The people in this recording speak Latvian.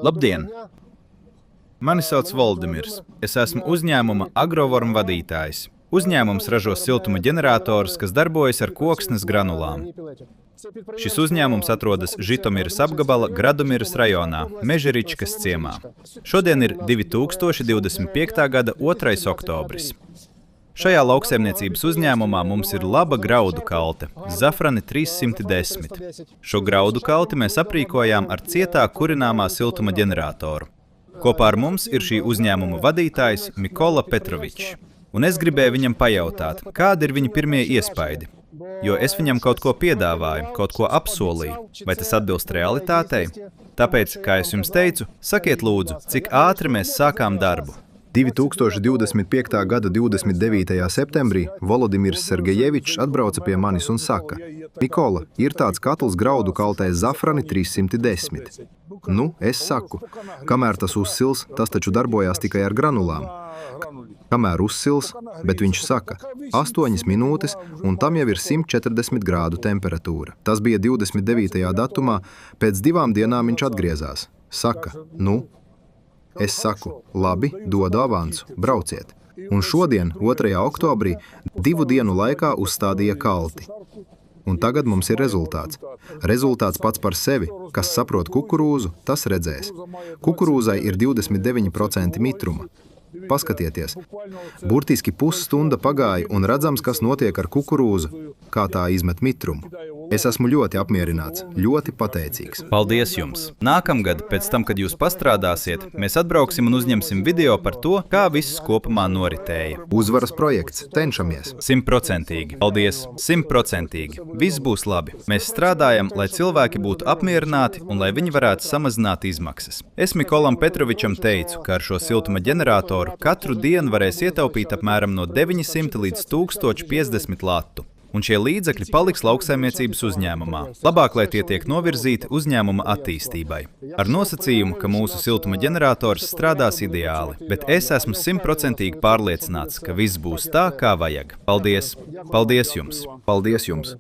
Labdien! Mani sauc Voldemirs. Es esmu uzņēmuma Agrovorm vadītājs. Uzņēmums ražo siltuma ģeneratorus, kas darbojas ar koksnes granulām. Šis uzņēmums atrodas Žitomiras apgabala Gradomiras rajonā, Mežeričkas ciemā. Šodien ir 2025. gada 2. oktobris. Šajā lauksaimniecības uzņēmumā mums ir laba graudu kalte, Zafrani 310. Šo graudu kalti mēs aprīkojām ar cietā kurināmā siltuma ģeneratoru. Kopā ar mums ir šī uzņēmuma vadītājs Mikola Petrovičs. Un es gribēju viņam pajautāt, kādi ir viņa pirmie iespaidi. Jo es viņam kaut ko piedāvāju, kaut ko apsolīju, vai tas atbilst realitātei? Tāpēc, kā es jums teicu, sakiet lūdzu, cik ātri mēs sākām darbu. 2025. gada 29. septembrī Volodimirs Sergejevičs atbrauca pie manis un saka: Mikola, ir tāds katls graudu kaltē Zafrani 310. Nu, es saku, kamēr tas uzsils, tas taču darbojās tikai ar granulām. Kamēr uzsils, bet viņš saka, 8 minūtes, un tam jau ir 140 grādu temperatūra. Tas bija 29. datumā, pēc 2 dienām viņš atgriezās. Saka, nu? Es saku, labi, dodu avansu, brauciet. Un šodien, 2. oktobrī, 2 dienu laikā uzstādīja kalti. Un tagad mums ir rezultāts. Rezultāts pats par sevi, kas saprot kukurūzu, tas redzēs. Kukurūzai ir 29% mitruma. Paskatieties, burtiski pusstunda pagāja un redzams, kas notiek ar kukurūzu, kā tā izmet mitrumu. Es esmu ļoti apmierināts, ļoti pateicīgs. Paldies jums! Nākamgad, pēc tam, kad jūs pastrādāsiet, mēs atbrauksim un uzņemsim video par to, kā viss kopumā noritēja. Uzvaras projekts, cenšamies! 100%! Paldies! 100%! Viss būs labi! Mēs strādājam, lai cilvēki būtu apmierināti un lai viņi varētu samazināt izmaksas. Es Mikolam Petrovičam teicu, ka ar šo siltuma ģeneratoru katru dienu varēs ietaupīt apmēram no 900 līdz 1050 latu. Un šie līdzekļi paliks lauksaimniecības uzņēmumā. Labāk, lai tie tiek novirzīti uzņēmuma attīstībai. Ar nosacījumu, ka mūsu siltuma ģenerators strādās ideāli, bet es esmu 100% pārliecināts, ka viss būs tā, kā vajag. Paldies! Paldies jums! Paldies jums!